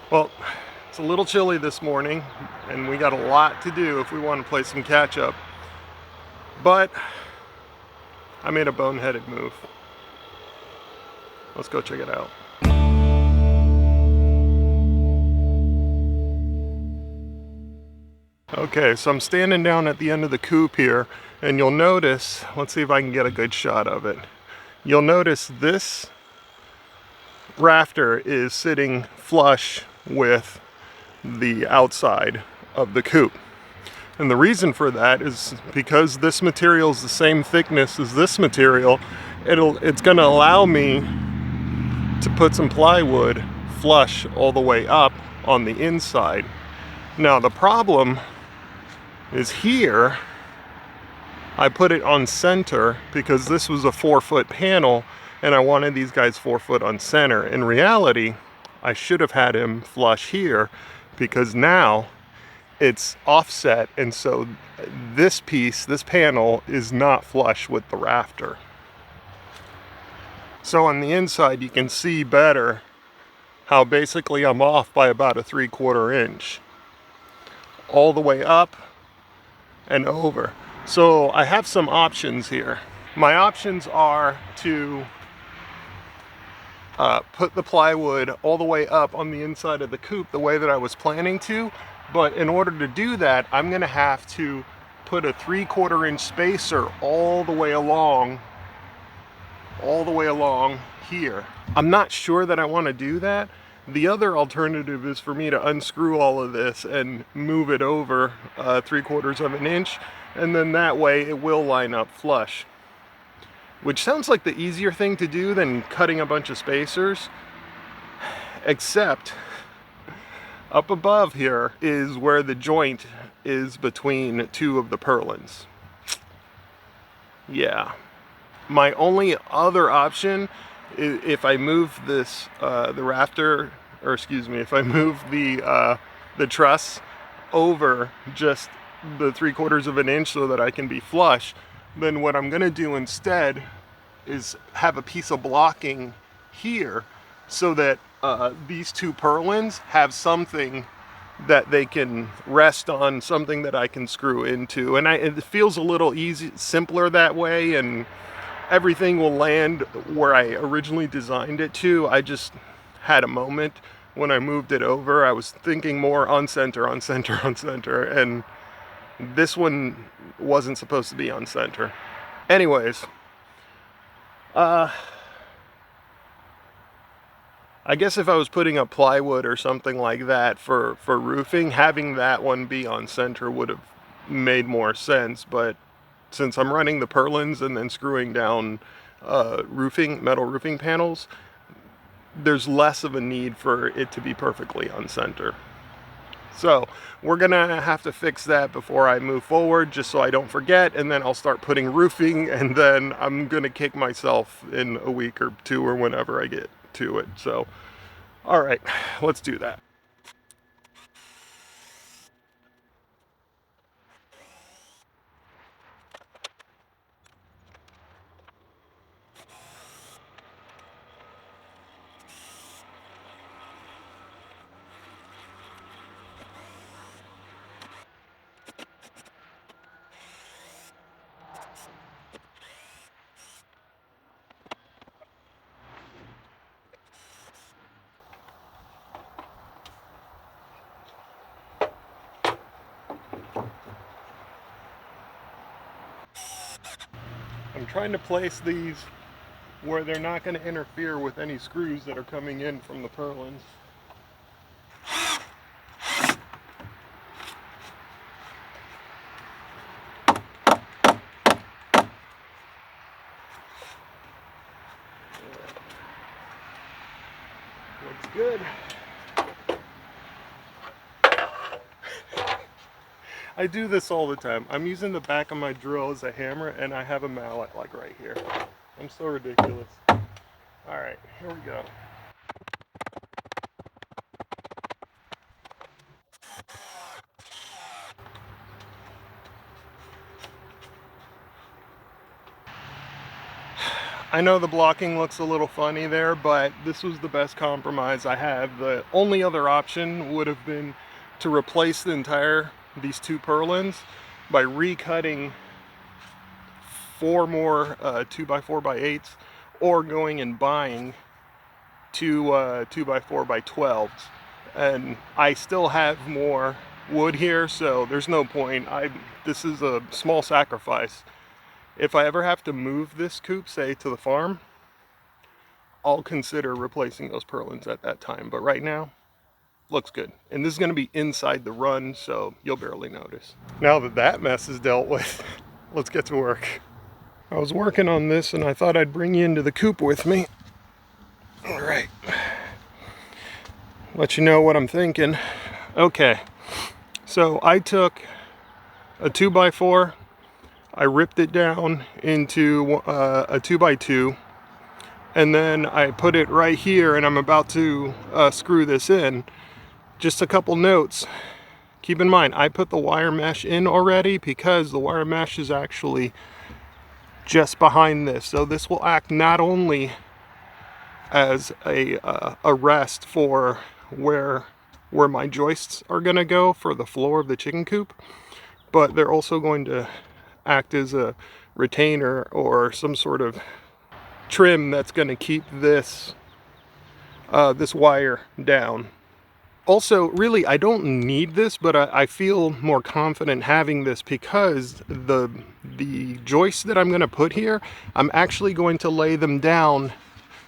Well, it's a little chilly this morning, and we got a lot to do if we want to play some catch up. But I made a boneheaded move. Let's go check it out. Okay, so I'm standing down at the end of the coop here, and you'll notice, let's see if I can get a good shot of it. You'll notice this rafter is sitting flush with the outside of the coop. And the reason for that is because this material is the same thickness as this material, it's going to allow me to put some plywood flush all the way up on the inside. Now the problem is here, I put it on center because this was a 4-foot panel and I wanted these guys 4 foot on center. In reality, I should have had him flush here because now it's offset, and so this piece, this panel, is not flush with the rafter. So on the inside you can see better how basically I'm off by about a 3/4 inch all the way up and over. So I have some options here. My options are to put the plywood all the way up on the inside of the coop the way that I was planning to, but in order to do that, I'm gonna have to put a 3/4 inch spacer all the way along here. I'm not sure that I want to do that. The other alternative is for me to unscrew all of this and move it over 3/4 of an inch, and then that way it will line up flush. Which sounds like the easier thing to do than cutting a bunch of spacers, except up above here is where the joint is between two of the purlins. Yeah. My only other option is if I move this, the rafter, or excuse me, if I move the truss over just the 3/4 of an inch so that I can be flush, then what I'm gonna do instead is have a piece of blocking here so that these two purlins have something that they can rest on, something that I can screw into. And it feels a little simpler that way, and everything will land where I originally designed it to. I just had a moment when I moved it over. I was thinking more on center, on center, on center, and this one wasn't supposed to be on center. Anyways, I guess if I was putting up plywood or something like that for roofing, having that one be on center would have made more sense, but since I'm running the purlins and then screwing down metal roofing panels, there's less of a need for it to be perfectly on center. So we're gonna have to fix that before I move forward, just so I don't forget, and then I'll start putting roofing, and then I'm gonna kick myself in a week or two or whenever I get to it. So, all right, let's do that. I'm trying to place these where they're not going to interfere with any screws that are coming in from the purlins. Looks good. I do this all the time. I'm using the back of my drill as a hammer, and I have a mallet like right here. I'm so ridiculous. All right, here we go. I know the blocking looks a little funny there, but this was the best compromise I had. The only other option would have been to replace these two purlins by recutting 4 more 2x4x8s, or going and buying two 2x4x12s. And I still have more wood here, so there's no point. This is a small sacrifice. If I ever have to move this coop, say to the farm, I'll consider replacing those purlins at that time. But right now, looks good. And this is going to be inside the run, so you'll barely notice. Now that that mess is dealt with, let's get to work. I was working on this and I thought I'd bring you into the coop with me. All right. Let you know what I'm thinking. Okay. So I took a 2x4, I ripped it down into a 2x2, and then I put it right here, and I'm about to screw this in. Just a couple notes. Keep in mind, I put the wire mesh in already because the wire mesh is actually just behind this. So this will act not only as a rest for where my joists are gonna go for the floor of the chicken coop, but they're also going to act as a retainer or some sort of trim that's gonna keep this this wire down. Also, really, I don't need this, but I feel more confident having this because the joists that I'm going to put here, I'm actually going to lay them down,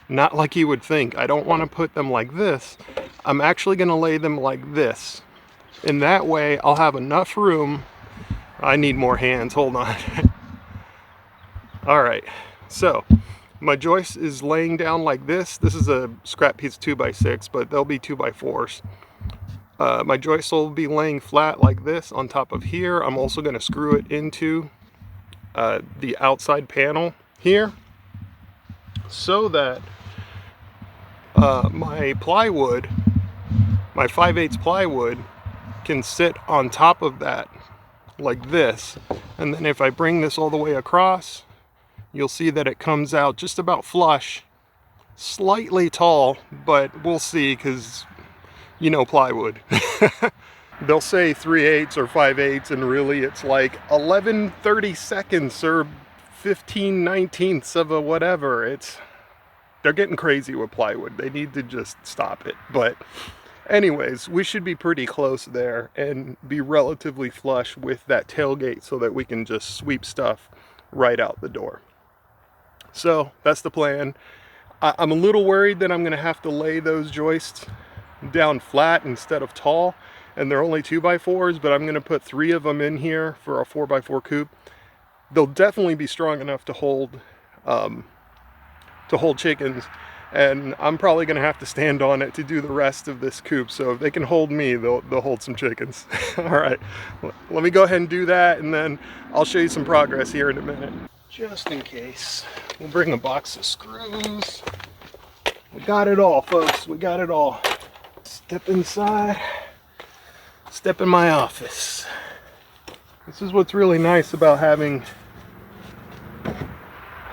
not like you would think. I don't want to put them like this. I'm actually going to lay them like this. In that way, I'll have enough room. I need more hands. Hold on. All right. So my joist is laying down like this. This is a scrap piece 2x6, but they'll be 2x4s. My joist will be laying flat like this on top of here. I'm also going to screw it into the outside panel here so that my plywood, my 5/8 plywood, can sit on top of that like this. And then if I bring this all the way across, you'll see that it comes out just about flush, slightly tall, but we'll see because you know plywood. They'll say 3/8 or 5/8, and really it's like 11/32 or 15/19 of a whatever. They're getting crazy with plywood. They need to just stop it. But anyways, we should be pretty close there and be relatively flush with that tailgate so that we can just sweep stuff right out the door. So that's the plan. I'm a little worried that I'm going to have to lay those joists down flat instead of tall, and they're only 2x4s, but I'm going to put 3 of them in here for a 4x4 coop. They'll definitely be strong enough to hold chickens, and I'm probably going to have to stand on it to do the rest of this coop. So if they can hold me, they'll hold some chickens. All right, let me go ahead and do that, and then I'll show you some progress here in a minute. Just in case, we'll bring a box of screws. We got it all, folks. We got it all. Step inside. Step in my office. This is what's really nice about having...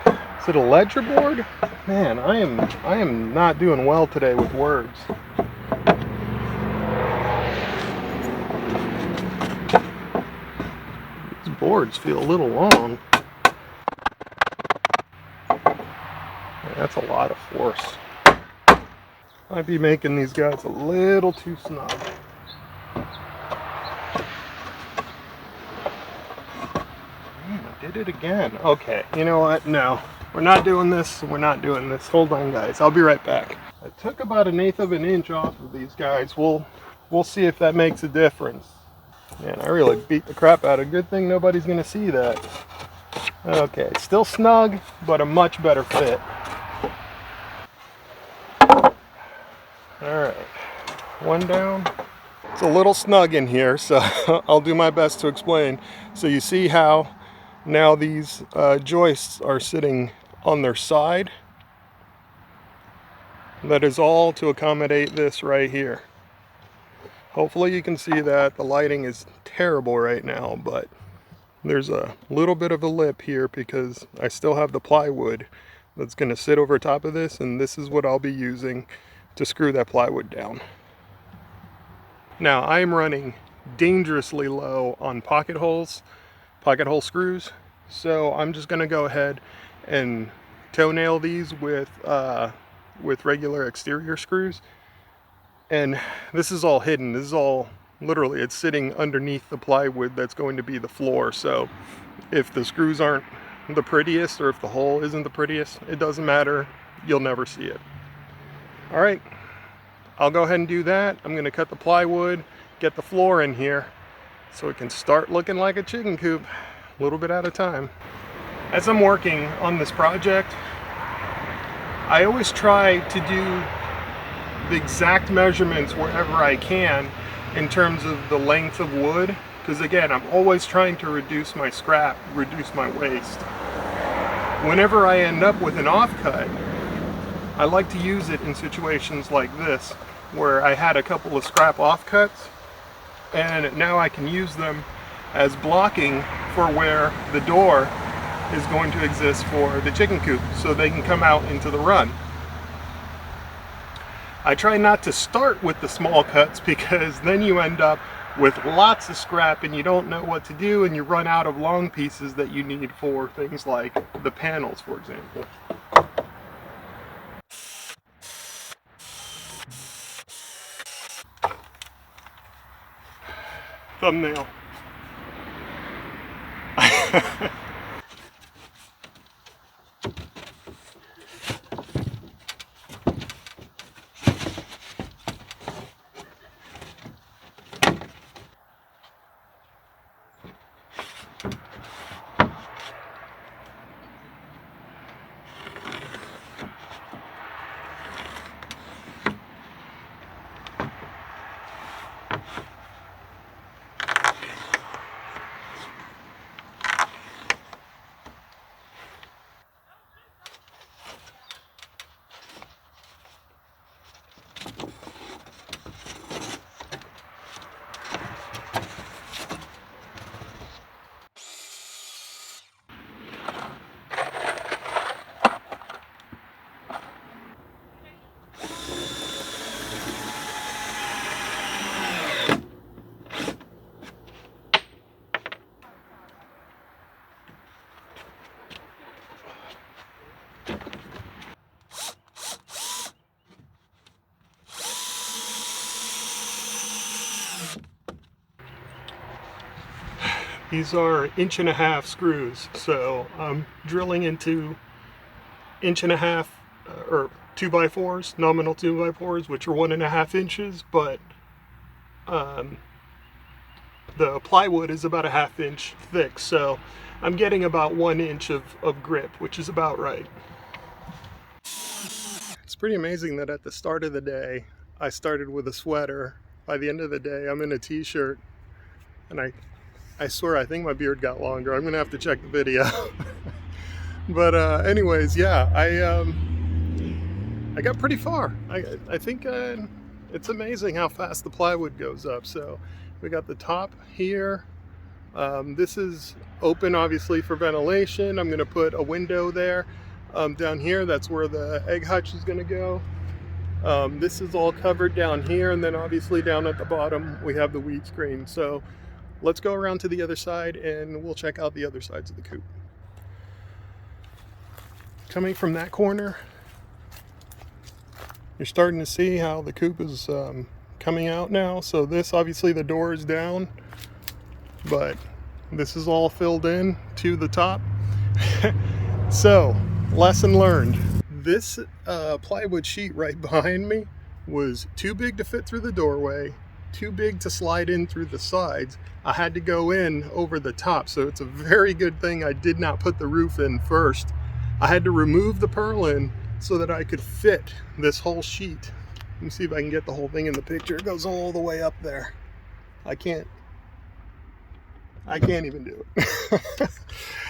Is it a ledger board? Man, I am not doing well today with words. These boards feel a little long. That's a lot of force. Might be making these guys a little too snug. I did it again. Okay, you know what? No, we're not doing this. We're not doing this. Hold on, guys. I'll be right back. I took about 1/8 of an inch off of these guys. We'll see if that makes a difference. Man, I really beat the crap out of. Good thing nobody's gonna see that. Okay, still snug, but a much better fit. Alright, one down. It's a little snug in here, so I'll do my best to explain. So you see how now these joists are sitting on their side? That is all to accommodate this right here. Hopefully you can see that. The lighting is terrible right now, but there's a little bit of a lip here because I still have the plywood that's going to sit over top of this, and this is what I'll be using to screw that plywood down. Now I am running dangerously low on pocket hole screws, so I'm just going to go ahead and toenail these with regular exterior screws. And this is all hidden. This is all literally, it's sitting underneath the plywood that's going to be the floor. So if the screws aren't the prettiest, or if the hole isn't the prettiest, it doesn't matter. You'll never see it. All right, I'll go ahead and do that. I'm going to cut the plywood, get the floor in here so it can start looking like a chicken coop, a little bit at a time. As I'm working on this project, I always try to do the exact measurements wherever I can in terms of the length of wood, because again, I'm always trying to reduce my scrap, reduce my waste. Whenever I end up with an offcut, I like to use it in situations like this, where I had a couple of scrap offcuts, and now I can use them as blocking for where the door is going to exist for the chicken coop, so they can come out into the run. I try not to start with the small cuts, because then you end up with lots of scrap and you don't know what to do, and you run out of long pieces that you need for things like the panels, for example. Thumbnail. These are 1.5 inch screws, so I'm drilling into 1.5 inch or 2x4s, nominal 2x4s, which are 1.5 inches, but the plywood is about 1/2 inch thick, so I'm getting about 1 inch of grip, which is about right. It's pretty amazing that at the start of the day, I started with a sweater. By the end of the day, I'm in a t-shirt, and I swear, I think my beard got longer. I'm gonna have to check the video. But anyways, yeah, I got pretty far. I think it's amazing how fast the plywood goes up. So we got the top here. This is open, obviously, for ventilation. I'm gonna put a window there. Down here, that's where the egg hutch is gonna go. This is all covered down here, and then obviously down at the bottom we have the weed screen. So let's go around to the other side and we'll check out the other sides of the coop. Coming from that corner, you're starting to see how the coop is coming out now. So this, obviously the door is down, but this is all filled in to the top. So, lesson learned. This plywood sheet right behind me was too big to fit through the doorway, too big to slide in through the sides. I had to go in over the top, so it's a very good thing I did not put the roof in first. I had to remove the purlin so that I could fit this whole sheet. Let me see if I can get the whole thing in the picture. It goes all the way up there. I can't even do it.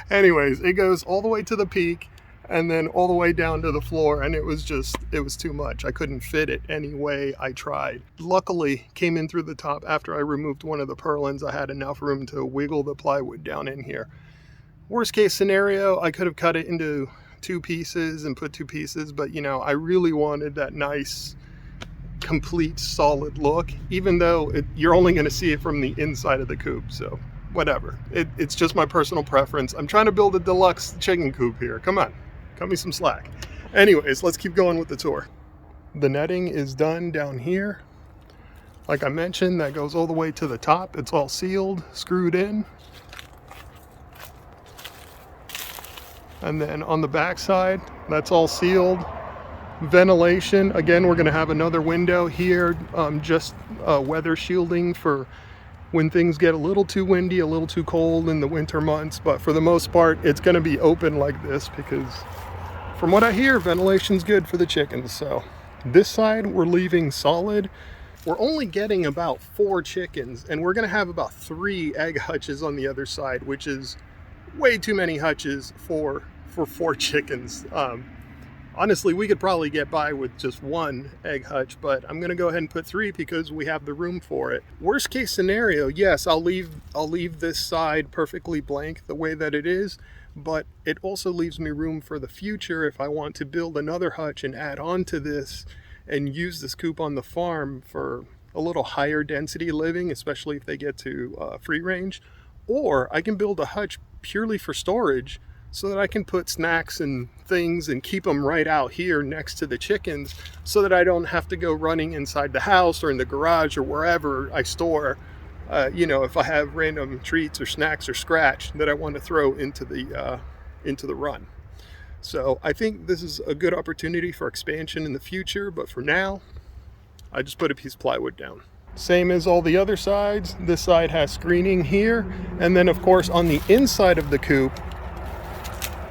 Anyways, it goes all the way to the peak and then all the way down to the floor, and it was too much. I couldn't fit it any way I tried. Luckily, came in through the top after I removed one of the purlins. I had enough room to wiggle the plywood down in here. Worst case scenario, I could have cut it into two pieces and put two pieces, but you know, I really wanted that nice, complete, solid look, even though you're only going to see it from the inside of the coop, so whatever. It's just my personal preference. I'm trying to build a deluxe chicken coop here. Come on, cut me some slack. Anyways, let's keep going with the tour. The netting is done down here. Like I mentioned, that goes all the way to the top. It's all sealed, screwed in. And then on the back side, that's all sealed. Ventilation, again, we're going to have another window here, just weather shielding for when things get a little too windy, a little too cold in the winter months. But for the most part, it's going to be open like this because from what I hear, ventilation's good for the chickens. So this side we're leaving solid. We're only getting about 4 chickens, and we're going to have about 3 egg hutches on the other side, which is way too many hutches for 4 chickens. Honestly, we could probably get by with just 1 egg hutch, but I'm going to go ahead and put 3 because we have the room for it. Worst case scenario, yes, I'll leave this side perfectly blank the way that it is, but it also leaves me room for the future if I want to build another hutch and add on to this and use this coop on the farm for a little higher density living, especially if they get to free range. Or I can build a hutch purely for storage so that I can put snacks and things and keep them right out here next to the chickens so that I don't have to go running inside the house or in the garage or wherever I store, you know, if I have random treats or snacks or scratch that I want to throw into the run. So I think this is a good opportunity for expansion in the future, but for now, I just put a piece of plywood down. Same as all the other sides, this side has screening here, and then of course on the inside of the coop,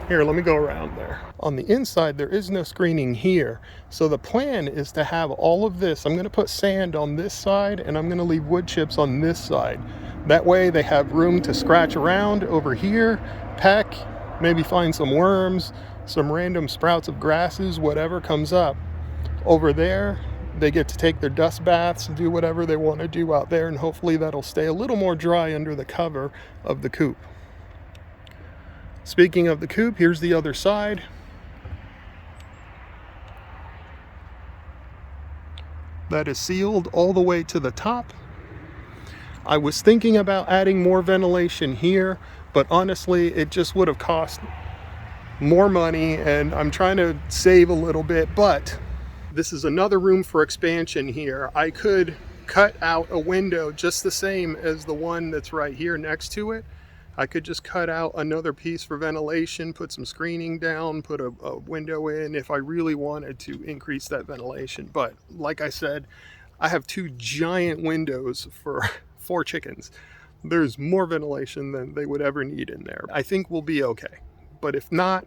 here, let me go around there. On the inside, there is no screening here. So the plan is to have all of this. I'm going to put sand on this side, and I'm going to leave wood chips on this side. That way they have room to scratch around over here, peck, maybe find some worms, some random sprouts of grasses, whatever comes up. Over there, they get to take their dust baths, do whatever they want to do out there, and hopefully that'll stay a little more dry under the cover of the coop. Speaking of the coop, here's the other side. That is sealed all the way to the top. I was thinking about adding more ventilation here, but honestly, it just would have cost more money, and I'm trying to save a little bit, but this is another room for expansion here. I could cut out a window just the same as the one that's right here next to it. I could just cut out another piece for ventilation, put some screening down, put a window in if I really wanted to increase that ventilation. But like I said, I have 2 giant windows for 4 chickens. There's more ventilation than they would ever need in there. I think we'll be okay. But if not,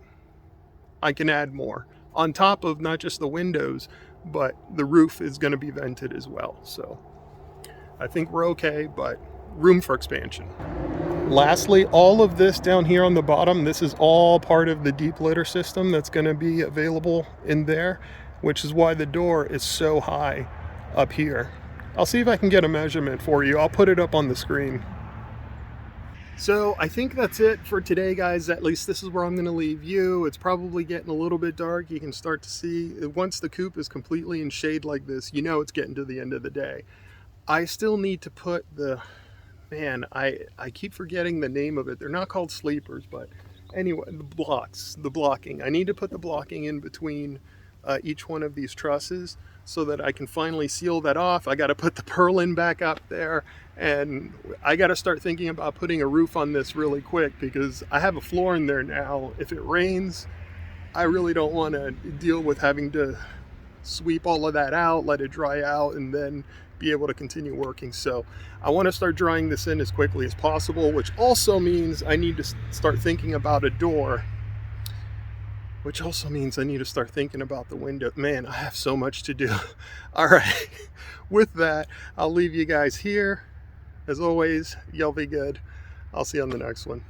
I can add more. On top of not just the windows, but the roof is going to be vented as well. So I think we're okay, but room for expansion. Lastly, all of this down here on the bottom, this is all part of the deep litter system that's going to be available in there, which is why the door is so high up here. I'll see if I can get a measurement for you. I'll put it up on the screen. So I think that's it for today, guys. At least this is where I'm going to leave you. It's probably getting a little bit dark. You can start to see once the coop is completely in shade like this, you know it's getting to the end of the day. I still need to put the... Man, I keep forgetting the name of it. They're not called sleepers, but anyway, the blocking. I need to put the blocking in between each one of these trusses so that I can finally seal that off. I got to put the purlin back up there, and I got to start thinking about putting a roof on this really quick because I have a floor in there now. If it rains, I really don't want to deal with having to sweep all of that out, let it dry out, and then be able to continue working. So I want to start drying this in as quickly as possible, which also means I need to start thinking about a door, which also means I need to start thinking about the window. Man, I have so much to do. All right, with that, I'll leave you guys here. As always, y'all be good. I'll see you on the next one.